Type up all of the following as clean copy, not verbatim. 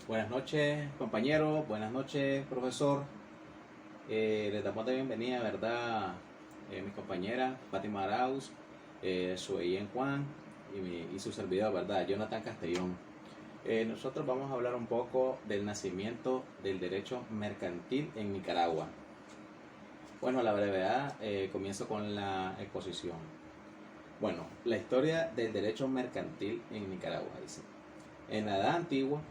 Buenas noches, compañero. Buenas noches, profesor. Les damos la bienvenida, ¿verdad? Mi compañera Fátima Arauz, Sueyen Juan y su servidor, ¿verdad? Jonathan Castellón. Nosotros vamos a hablar un poco del nacimiento del derecho mercantil en Nicaragua. Bueno, a la brevedad, comienzo con la exposición. Bueno, la historia del derecho mercantil en Nicaragua, dice. En la Edad Antigua,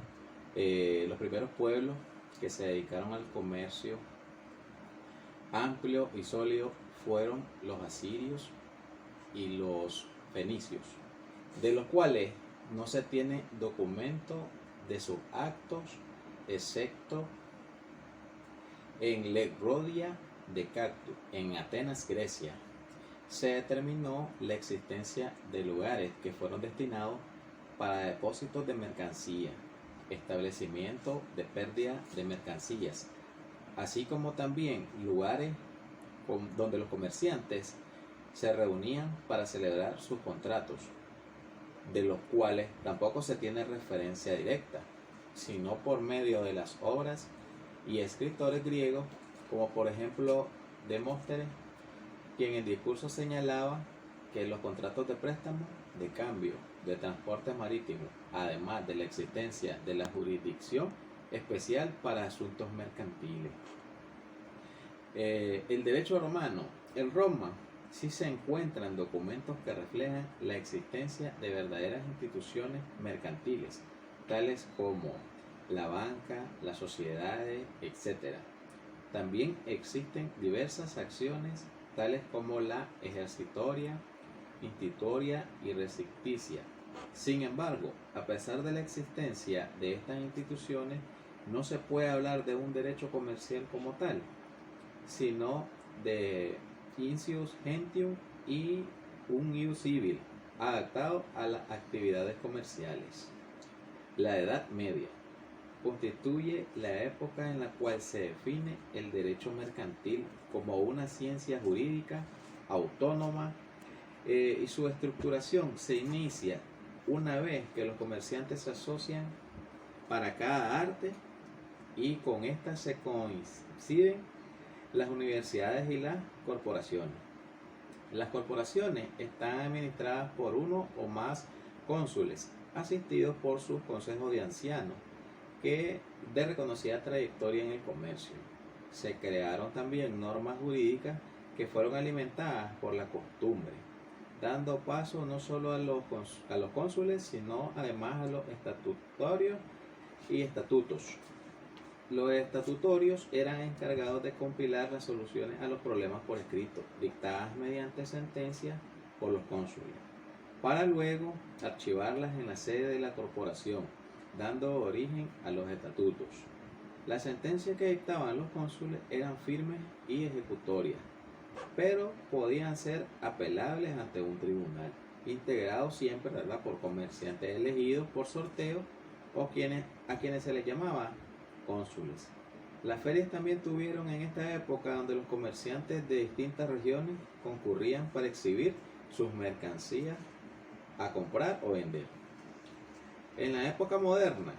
los primeros pueblos que se dedicaron al comercio amplio y sólido fueron los asirios y los fenicios, de los cuales no se tiene documento de sus actos, excepto en Legrodia de Cactus, en Atenas, Grecia. Se determinó la existencia de lugares que fueron destinados para depósitos de mercancía, establecimiento de pérdida de mercancías, así como también lugares donde los comerciantes se reunían para celebrar sus contratos, de los cuales tampoco se tiene referencia directa, sino por medio de las obras y escritores griegos, como por ejemplo Demóstenes, quien en discurso señalaba que los contratos de préstamo, de cambio, de transporte marítimo, además de la existencia de la jurisdicción especial para asuntos mercantiles. El derecho romano, en Roma, sí se encuentran documentos que reflejan la existencia de verdaderas instituciones mercantiles, tales como la banca, las sociedades, etc. También existen diversas acciones, tales como la ejercitoria, institutoria y recepticia. Sin embargo, a pesar de la existencia de estas instituciones, no se puede hablar de un derecho comercial como tal, sino de incius gentium y un ius civil, adaptado a las actividades comerciales. La Edad Media constituye la época en la cual se define el derecho mercantil como una ciencia jurídica autónoma, y su estructuración se inicia una vez que los comerciantes se asocian para cada arte, y con estas se coinciden las universidades y las corporaciones. Las corporaciones están administradas por uno o más cónsules, asistidos por sus consejos de ancianos, que de reconocida trayectoria en el comercio. Se crearon también normas jurídicas que fueron alimentadas por la costumbre, dando paso no solo a los cónsules, sino además a los estatutorios y estatutos. Los estatutorios eran encargados de compilar las soluciones a los problemas por escrito, dictadas mediante sentencias por los cónsules, para luego archivarlas en la sede de la corporación, dando origen a los estatutos. Las sentencias que dictaban los cónsules eran firmes y ejecutorias, pero podían ser apelables ante un tribunal, integrado siempre, ¿verdad?, por comerciantes elegidos por sorteo o a quienes se les llamaba cónsules. Las ferias también tuvieron en esta época, donde los comerciantes de distintas regiones concurrían para exhibir sus mercancías a comprar o vender. En la época moderna,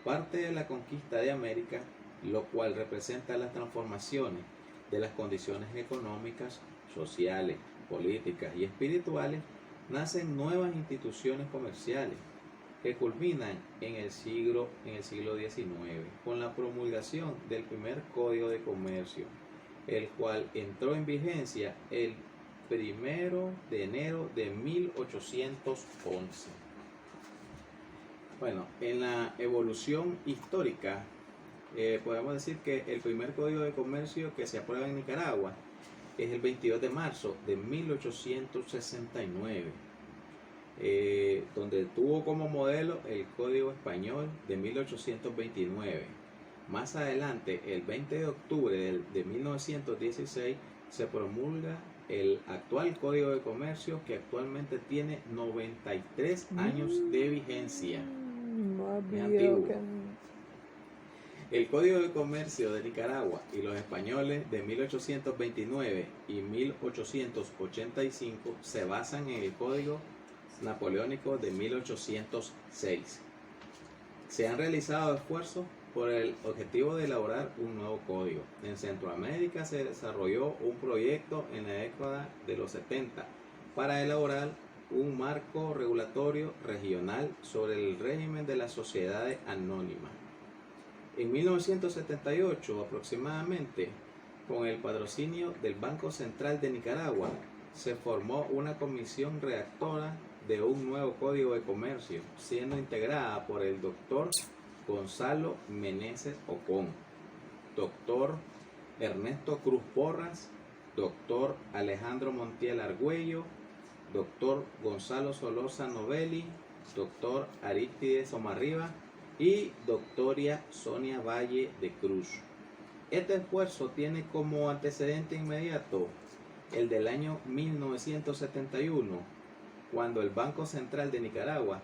parte de la conquista de América, lo cual representa las transformaciones de las condiciones económicas, sociales, políticas y espirituales, nacen nuevas instituciones comerciales que culminan en el siglo XIX con la promulgación del primer Código de Comercio, el cual entró en vigencia el 1 de enero de 1811. Bueno, en la evolución histórica, podemos decir que el primer Código de Comercio que se aprueba en Nicaragua es el 22 de marzo de 1869, donde tuvo como modelo el Código Español de 1829. Más adelante, el 20 de octubre de 1916, se promulga el actual Código de Comercio, que actualmente tiene 93 años de vigencia. Es antiguo. El Código de Comercio de Nicaragua y los españoles de 1829 y 1885 se basan en el Código Napoleónico de 1806. Se han realizado esfuerzos por el objetivo de elaborar un nuevo código. En Centroamérica se desarrolló un proyecto en la década de los 70 para elaborar un marco regulatorio regional sobre el régimen de las sociedades anónimas. En 1978 aproximadamente, con el patrocinio del Banco Central de Nicaragua, se formó una comisión redactora de un nuevo código de comercio, siendo integrada por el doctor Gonzalo Meneses Ocón, doctor Ernesto Cruz Porras, doctor Alejandro Montiel Argüello, doctor Gonzalo Solorza Novelli, doctor Arístides Omarriba y doctoria Sonia Valle de Cruz. Este esfuerzo tiene como antecedente inmediato el del año 1971, cuando el Banco Central de Nicaragua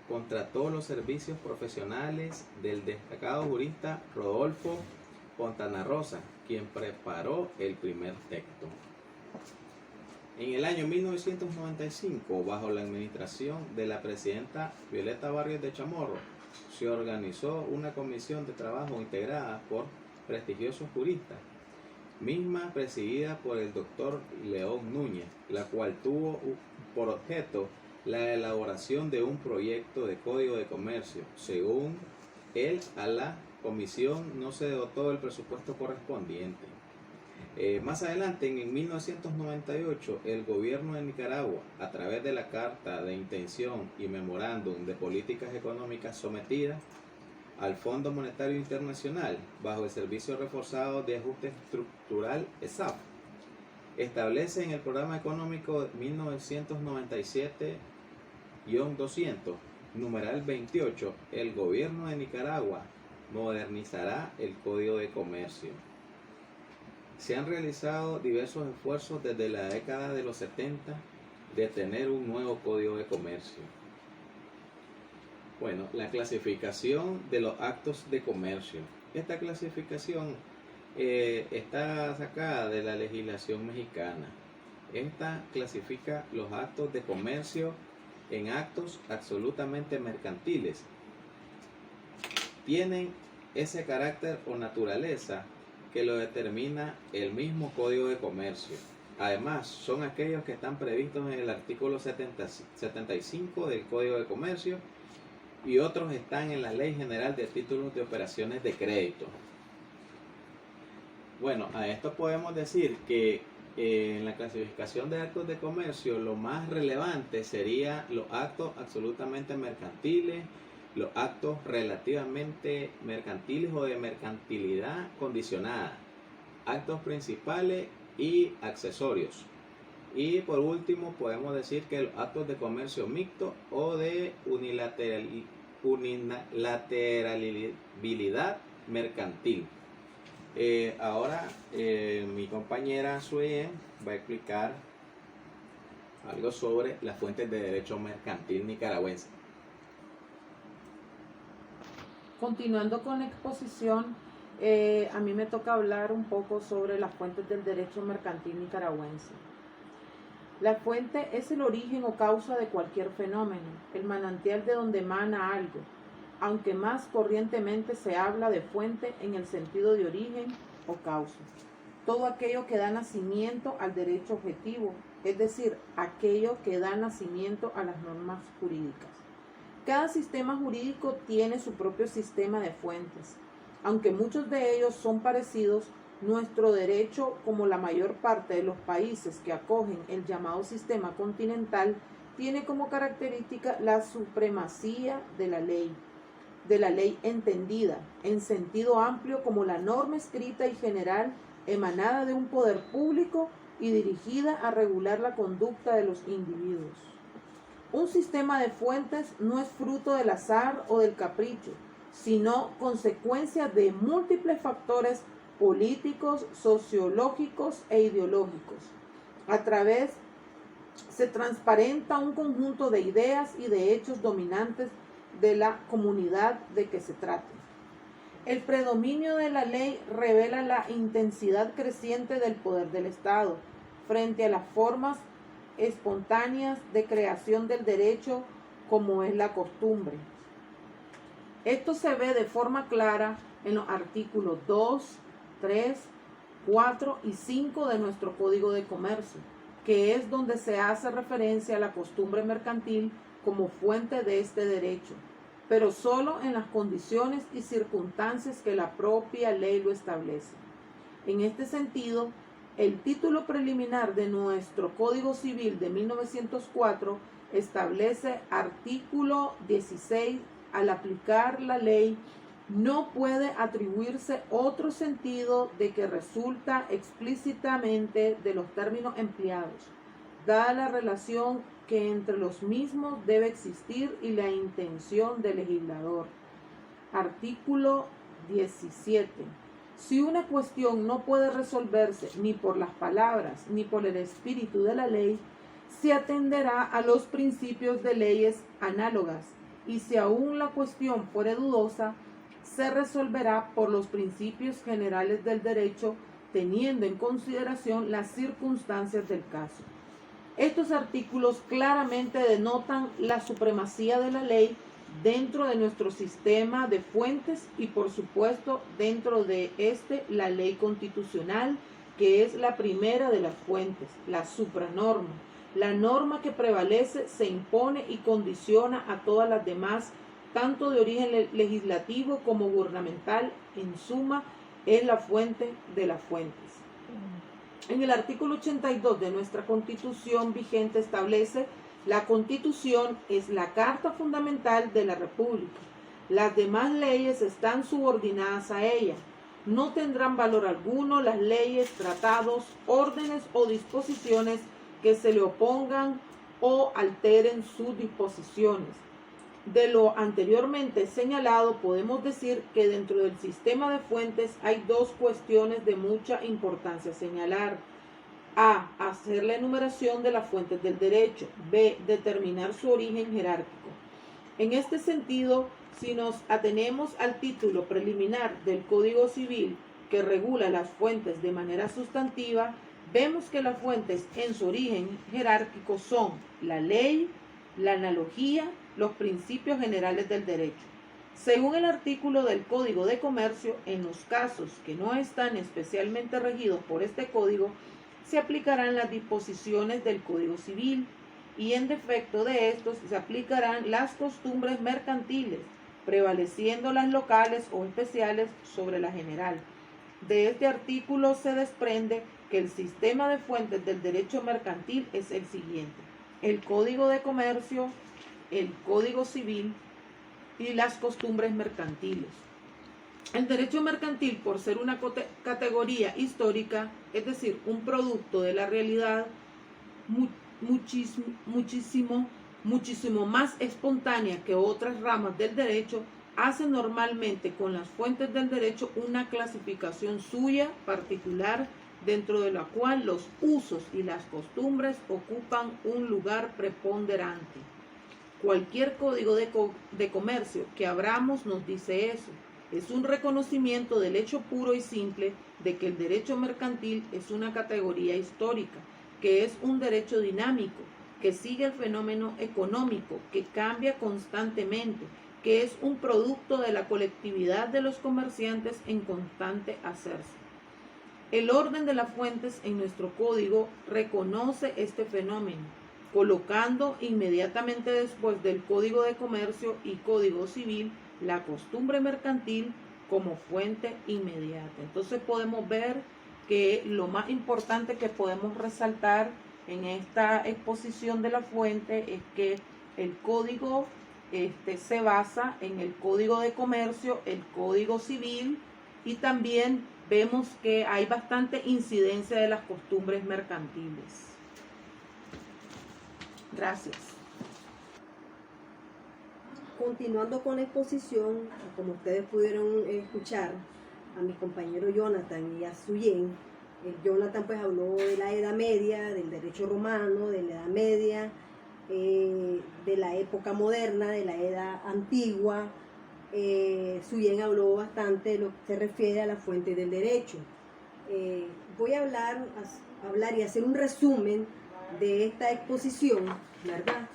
contrató los servicios profesionales del destacado jurista Rodolfo Fontana Rosa, quien preparó el primer texto. En el año 1995, bajo la administración de la presidenta Violeta Barrios de Chamorro, se organizó una comisión de trabajo integrada por prestigiosos juristas, misma presidida por el doctor León Núñez, la cual tuvo por objeto la elaboración de un proyecto de código de comercio. Según él, a la comisión no se dotó el presupuesto correspondiente. Más adelante, en 1998, el gobierno de Nicaragua, a través de la Carta de Intención y Memorándum de Políticas Económicas sometida al Fondo Monetario Internacional, bajo el Servicio Reforzado de Ajuste Estructural ESAF, establece en el Programa Económico 1997-200, numeral 28, el gobierno de Nicaragua modernizará el Código de Comercio. Se han realizado diversos esfuerzos desde la década de los 70 de tener un nuevo Código de Comercio. Bueno, la clasificación de los actos de comercio. Esta clasificación está sacada de la legislación mexicana. Esta clasifica los actos de comercio en actos absolutamente mercantiles. Tienen ese carácter o naturaleza que lo determina el mismo Código de Comercio. Además, son aquellos que están previstos en el artículo 75 del Código de Comercio y otros están en la Ley General de Títulos de Operaciones de Crédito. Bueno, a esto podemos decir que en la clasificación de actos de comercio lo más relevante sería los actos absolutamente mercantiles, los actos relativamente mercantiles o de mercantilidad condicionada, actos principales y accesorios. Y por último podemos decir que los actos de comercio mixto o de unilateralidad mercantil. Ahora mi compañera Sue va a explicar algo sobre las fuentes de derecho mercantil nicaragüense. Continuando con la exposición, a mí me toca hablar un poco sobre las fuentes del derecho mercantil nicaragüense. La fuente es el origen o causa de cualquier fenómeno, el manantial de donde emana algo, aunque más corrientemente se habla de fuente en el sentido de origen o causa. Todo aquello que da nacimiento al derecho objetivo, es decir, aquello que da nacimiento a las normas jurídicas. Cada sistema jurídico tiene su propio sistema de fuentes. Aunque muchos de ellos son parecidos, nuestro derecho, como la mayor parte de los países que acogen el llamado sistema continental, tiene como característica la supremacía de la ley entendida en sentido amplio como la norma escrita y general emanada de un poder público y dirigida a regular la conducta de los individuos. Un sistema de fuentes no es fruto del azar o del capricho, sino consecuencia de múltiples factores políticos, sociológicos e ideológicos. A través se transparenta un conjunto de ideas y de hechos dominantes de la comunidad de que se trate. El predominio de la ley revela la intensidad creciente del poder del Estado frente a las formas espontáneas de creación del derecho como es la costumbre. Esto se ve de forma clara en los artículos 2, 3, 4 y 5 de nuestro Código de Comercio, que es donde se hace referencia a la costumbre mercantil como fuente de este derecho, pero solo en las condiciones y circunstancias que la propia ley lo establece. En este sentido, el título preliminar de nuestro Código Civil de 1904 establece artículo 16: al aplicar la ley no puede atribuirse otro sentido de que resulta explícitamente de los términos empleados, dada la relación que entre los mismos debe existir y la intención del legislador. Artículo 17. Si una cuestión no puede resolverse ni por las palabras ni por el espíritu de la ley, se atenderá a los principios de leyes análogas, y si aún la cuestión fuere dudosa, se resolverá por los principios generales del derecho, teniendo en consideración las circunstancias del caso. Estos artículos claramente denotan la supremacía de la ley dentro de nuestro sistema de fuentes y, por supuesto, dentro de la ley constitucional, que es la primera de las fuentes, la supranorma. La norma que prevalece se impone y condiciona a todas las demás, tanto de origen legislativo como gubernamental. En suma, es la fuente de las fuentes. En el artículo 82 de nuestra Constitución vigente establece: la Constitución es la carta fundamental de la República. Las demás leyes están subordinadas a ella. No tendrán valor alguno las leyes, tratados, órdenes o disposiciones que se le opongan o alteren sus disposiciones. De lo anteriormente señalado, podemos decir que dentro del sistema de fuentes hay dos cuestiones de mucha importancia a señalar. A. Hacer la enumeración de las fuentes del derecho. B. Determinar su origen jerárquico. En este sentido, si nos atenemos al título preliminar del Código Civil, que regula las fuentes de manera sustantiva, vemos que las fuentes en su origen jerárquico son la ley, la analogía, los principios generales del derecho. Según el artículo del Código de Comercio, en los casos que no están especialmente regidos por este código, se aplicarán las disposiciones del Código Civil, y en defecto de estos se aplicarán las costumbres mercantiles, prevaleciendo las locales o especiales sobre la general. De este artículo se desprende que el sistema de fuentes del derecho mercantil es el siguiente: el Código de Comercio, el Código Civil y las costumbres mercantiles. El derecho mercantil, por ser una categoría histórica, es decir, un producto de la realidad muchísimo más espontánea que otras ramas del derecho, hace normalmente con las fuentes del derecho una clasificación suya particular, dentro de la cual los usos y las costumbres ocupan un lugar preponderante. Cualquier código de comercio que abramos nos dice eso. Es un reconocimiento del hecho puro y simple de que el derecho mercantil es una categoría histórica, que es un derecho dinámico, que sigue el fenómeno económico, que cambia constantemente, que es un producto de la colectividad de los comerciantes en constante hacerse. El orden de las fuentes en nuestro código reconoce este fenómeno, colocando inmediatamente después del Código de Comercio y Código Civil la costumbre mercantil como fuente inmediata. Entonces podemos ver que lo más importante que podemos resaltar en esta exposición de la fuente es que el código se basa en el Código de Comercio, el Código Civil, y también vemos que hay bastante incidencia de las costumbres mercantiles. Gracias. Continuando con la exposición, como ustedes pudieron escuchar a mi compañero Jonathan y a Suyen, Jonathan pues habló de la Edad Media, del derecho romano, de la Edad Media, de la época moderna, de la Edad Antigua. Suyen habló bastante de lo que se refiere a la fuente del derecho. Voy a hablar y hacer un resumen de esta exposición, ¿verdad?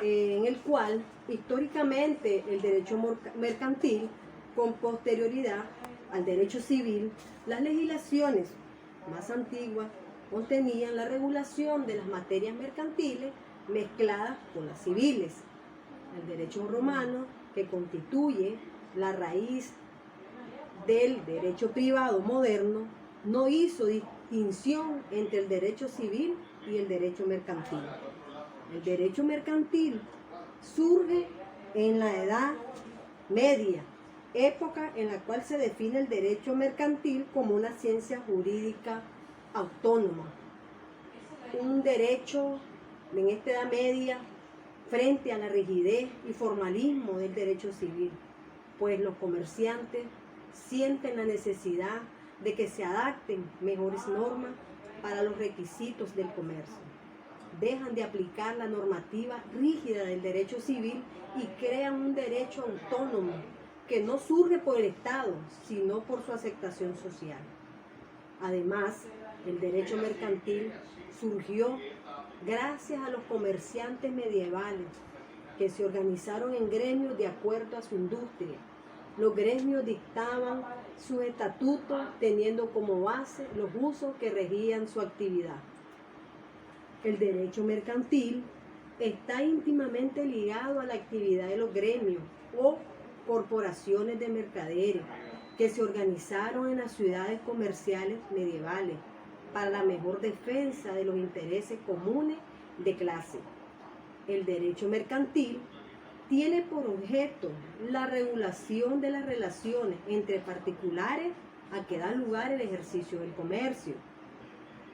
en el cual históricamente el derecho mercantil, con posterioridad al derecho civil, las legislaciones más antiguas contenían la regulación de las materias mercantiles mezcladas con las civiles. El derecho romano, que constituye la raíz del derecho privado moderno, no hizo distinción entre el derecho civil y el derecho mercantil. El derecho mercantil surge en la Edad Media, época en la cual se define el derecho mercantil como una ciencia jurídica autónoma. Un derecho en esta Edad Media frente a la rigidez y formalismo del derecho civil, pues los comerciantes sienten la necesidad de que se adapten mejores normas para los requisitos del comercio. Dejan de aplicar la normativa rígida del derecho civil y crean un derecho autónomo que no surge por el Estado, sino por su aceptación social. Además, el derecho mercantil surgió gracias a los comerciantes medievales que se organizaron en gremios de acuerdo a su industria. Los gremios dictaban sus estatutos teniendo como base los usos que regían su actividad. El derecho mercantil está íntimamente ligado a la actividad de los gremios o corporaciones de mercaderes que se organizaron en las ciudades comerciales medievales para la mejor defensa de los intereses comunes de clase. El derecho mercantil tiene por objeto la regulación de las relaciones entre particulares a que dan lugar el ejercicio del comercio.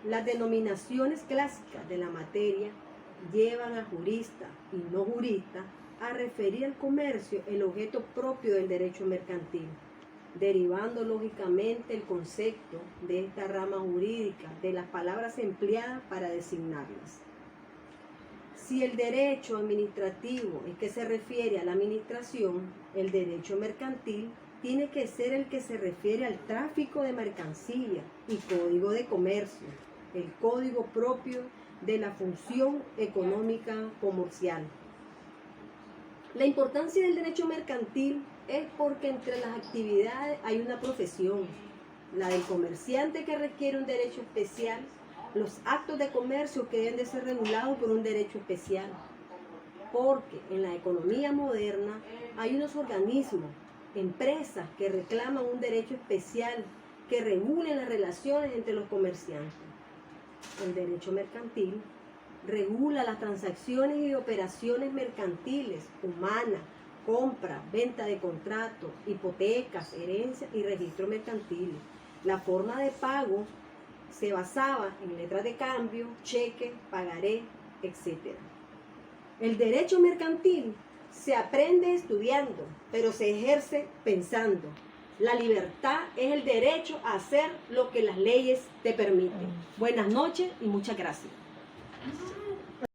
Las denominaciones clásicas de la materia llevan a juristas y no juristas a referir al comercio el objeto propio del derecho mercantil, derivando lógicamente el concepto de esta rama jurídica de las palabras empleadas para designarlas. Si el derecho administrativo es que se refiere a la administración, el derecho mercantil tiene que ser el que se refiere al tráfico de mercancía y código de comercio, el código propio de la función económica comercial. La importancia del derecho mercantil es porque entre las actividades hay una profesión, la del comerciante, que requiere un derecho especial, los actos de comercio que deben de ser regulados por un derecho especial, porque en la economía moderna hay unos organismos, empresas que reclaman un derecho especial que regule las relaciones entre los comerciantes. El derecho mercantil regula las transacciones y operaciones mercantiles, humanas, compra, venta de contratos, hipotecas, herencias y registros mercantiles. La forma de pago se basaba en letras de cambio, cheque, pagaré, etc. El derecho mercantil se aprende estudiando, pero se ejerce pensando. La libertad es el derecho a hacer lo que las leyes te permiten. Buenas noches y muchas gracias.